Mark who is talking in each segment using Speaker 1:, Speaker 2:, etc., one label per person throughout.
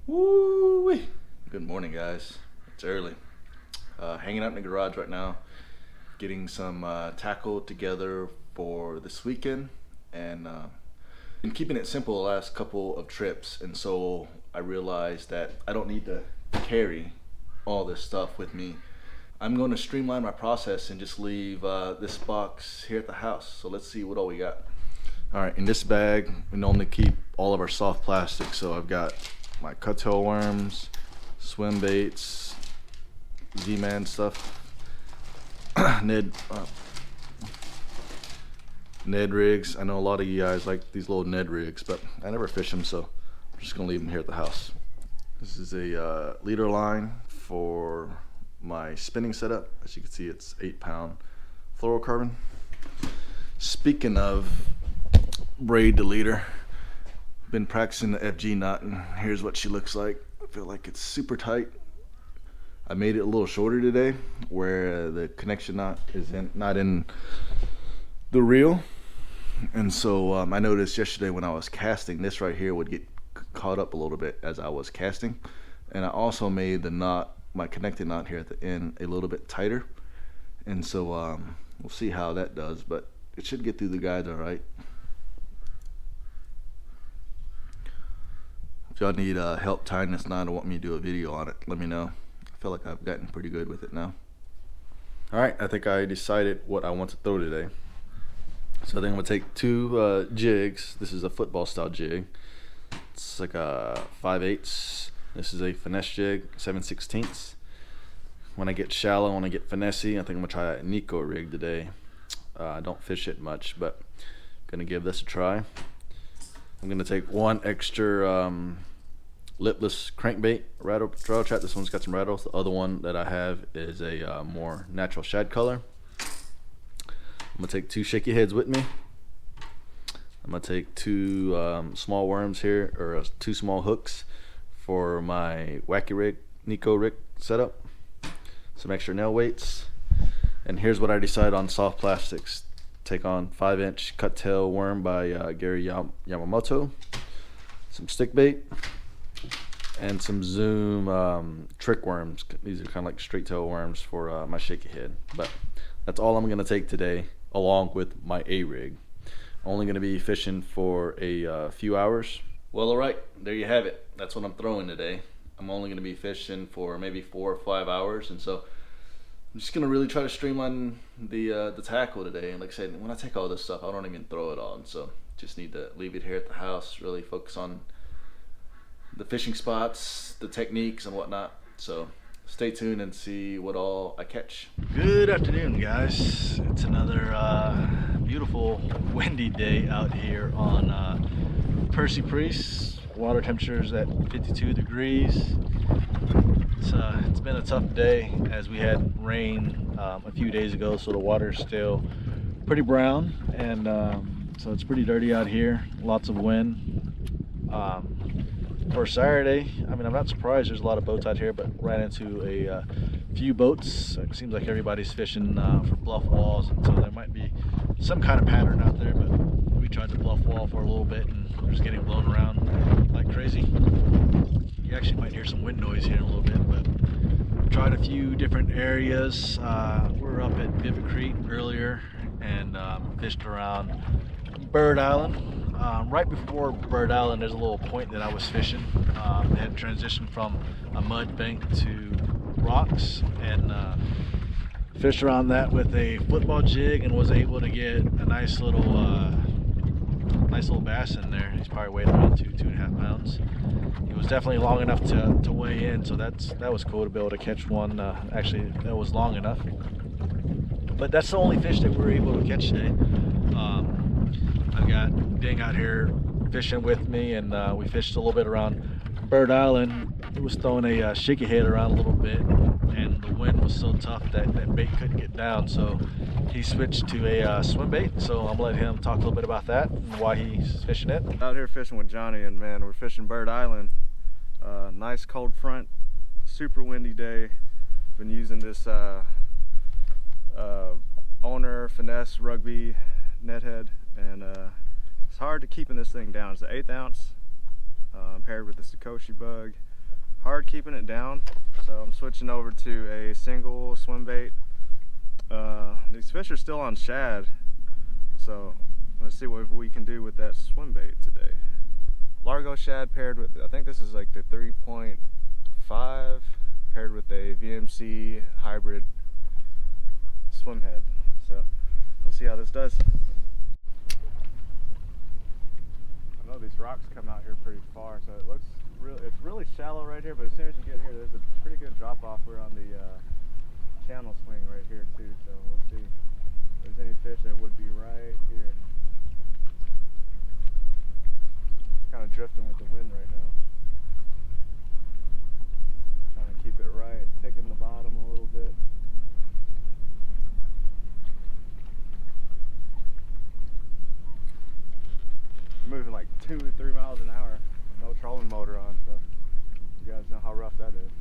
Speaker 1: Woo! Good morning, guys. It's early. Hanging out in the garage right now, getting some tackle together for this weekend, and been keeping it simple the last couple of trips. And so I realized that I don't need to carry all this stuff with me. I'm going to streamline my process and just leave this box here at the house. So let's see what all we got. All right, in this bag, we normally keep all of our soft plastic. So I've got my cuttail worms, swim baits, Z-Man stuff, Ned rigs. I know a lot of you guys like these little Ned rigs, but I never fish them, so I'm just gonna leave them here at the house. This is a leader line for my spinning setup. As you can see, it's 8-pound fluorocarbon. Speaking of braid the leader, been practicing the FG knot, and here's what she looks like. I feel like it's super tight. I made it a little shorter today, where the connection knot is not in the reel, and so I noticed yesterday when I was casting, this right here would get caught up a little bit as I was casting, and I also made the knot, my connected knot here at the end, a little bit tighter, and so we'll see how that does, but it should get through the guides all right. If y'all need help tying this knot or want me to do a video on it, let me know. I feel like I've gotten pretty good with it now. Alright, I think I decided what I want to throw today. So I think I'm going to take two jigs. This is a football style jig. It's like a 5/8. This is a finesse jig, 7/16. When I get shallow, when I get finessey, I think I'm going to try a Nico rig today. I don't fish it much, but I'm going to give this a try. I'm going to take one extra lipless crankbait rattle trap. This one's got some rattles. The other one that I have is a more natural shad color. I'm going to take two shaky heads with me. I'm going to take two small worms here, or two small hooks for my wacky rig, Nico rig setup. Some extra nail weights. And here's what I decided on soft plastics. Take on 5-inch cut tail worm by Gary Yamamoto, some stick bait, and some Zoom trick worms. These are kind of like straight tail worms for my shaky head. But that's all I'm going to take today, along with my A-rig. Only going to be fishing for a few hours. Well, all right, there you have it. That's what I'm throwing today. I'm only going to be fishing for maybe 4 or 5 hours, and so I'm just gonna really try to streamline the tackle today. And like I said, when I take all this stuff, I don't even throw it on. So just need to leave it here at the house. Really focus on the fishing spots, the techniques, and whatnot. So stay tuned and see what all I catch. Good afternoon, guys. It's another beautiful windy day out here on Percy. Water temperature is at 52 degrees. It's been a tough day as we had rain a few days ago, so the water is still pretty brown, and so it's pretty dirty out here. Lots of wind. For Saturday, I mean, I'm not surprised there's a lot of boats out here, but ran into a few boats. It seems like everybody's fishing for bluff walls, and so there might be some kind of pattern out there, but we tried to bluff wall for a little bit and we're just getting blown around like crazy. You actually might hear some wind noise here in a little bit, but we tried a few different areas. We were up at Vivid Creek earlier and fished around Bird Island. Right before Bird Island, there's a little point that I was fishing. It had transitioned from a mud bank to rocks, and fished around that with a football jig and was able to get a nice little bass in there. He's probably weighed around 2.5 pounds. He was definitely long enough to weigh in, so that was cool to be able to catch one. Actually, that was long enough. But that's the only fish that we were able to catch today. I've got Ding out here fishing with me, and we fished a little bit around Bird Island. It was throwing a shaky head around a little bit, and the wind was so tough that bait couldn't get down, so he switched to a swim bait. So I'm gonna let him talk a little bit about that and why he's fishing it.
Speaker 2: Out here fishing with Johnny, and man, we're fishing Bird Island. Nice cold front, super windy day. Been using this owner finesse rugby net head, and it's hard to keeping this thing down. It's an 1/8 ounce paired with the Sakoshi bug. hard keeping it down, so I'm switching over to a single swim bait. These fish are still on shad, so let's see what we can do with that swim bait today. Largo shad paired with, I think this is like the 3.5 paired with a VMC hybrid swim head. So we'll see how this does. I know these rocks come out here pretty far, so it looks it's really shallow right here, but as soon as you get here, there's a pretty good drop off. We're on the channel swing right here too, so we'll see if there's any fish. There would be right here. Kind of drifting with the wind right now. Trying to keep it right, ticking the bottom a little bit. Moving like 2 to 3 miles an hour, no trolling motor on, so you guys know how rough that is.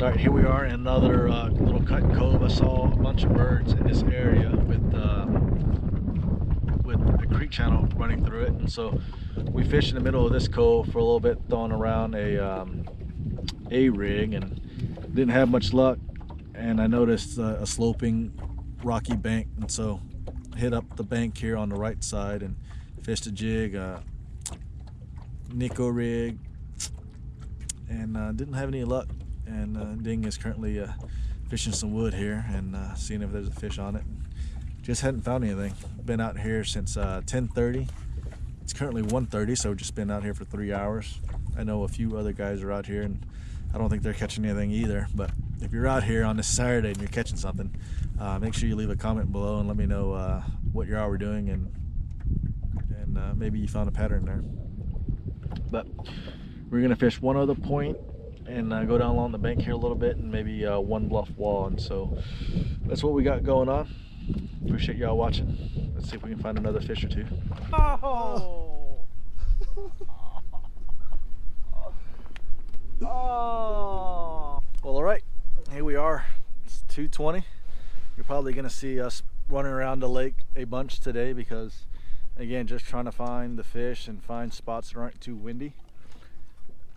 Speaker 1: All right, here we are in another little cut cove. I saw a bunch of birds in this area with a creek channel running through it, and so we fished in the middle of this cove for a little bit, throwing around a rig, and didn't have much luck. And I noticed a sloping rocky bank, and so I hit up the bank here on the right side and fished a jig, Nico rig, and didn't have any luck. And Ding is currently fishing some wood here and seeing if there's a fish on it. Just hadn't found anything. Been out here since 10:30. It's currently 1:30, so we've just been out here for 3 hours. I know a few other guys are out here, and I don't think they're catching anything either. But if you're out here on this Saturday and you're catching something, make sure you leave a comment below and let me know what y'all were doing, and maybe you found a pattern there. But we're gonna fish one other point and go down along the bank here a little bit, and maybe one bluff wall. And so that's what we got going on. Appreciate y'all watching. Let's see if we can find another fish or two.
Speaker 2: Oh! Oh!
Speaker 1: Well, all right, here we are. It's 2:20. You're probably gonna see us running around the lake a bunch today because, again, just trying to find the fish and find spots that aren't too windy.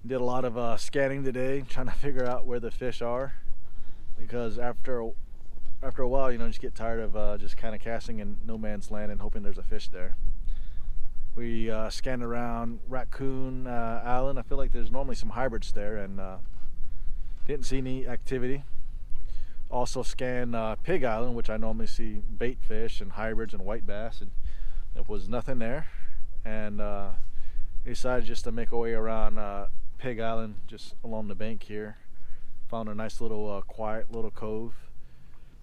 Speaker 1: Did a lot of scanning today, trying to figure out where the fish are, because after a while, you know, you just get tired of just kind of casting in no man's land and hoping there's a fish there. We scanned around Raccoon Island. I feel like there's normally some hybrids there, and didn't see any activity. Also scanned Pig Island, which I normally see bait fish and hybrids and white bass, and there was nothing there. And decided just to make our way around Pig Island, just along the bank here. Found a nice little quiet little cove,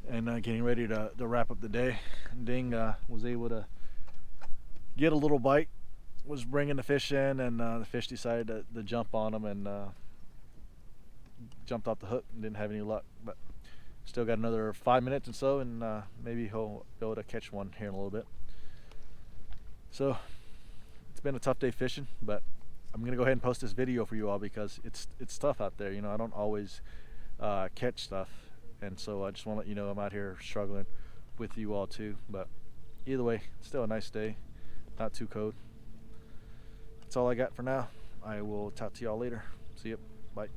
Speaker 1: and getting ready to wrap up the day. Ding was able to get a little bite, was bringing the fish in, and the fish decided to jump on him and jumped off the hook and didn't have any luck. But still got another 5 minutes or so, and maybe he'll be able to catch one here in a little bit. So it's been a tough day fishing, but I'm gonna go ahead and post this video for you all because it's tough out there. You know, I don't always catch stuff, and so I just want to let you know I'm out here struggling with you all too. But either way, it's still a nice day, not too cold. That's all I got for now. I will talk to y'all later. See you. Bye.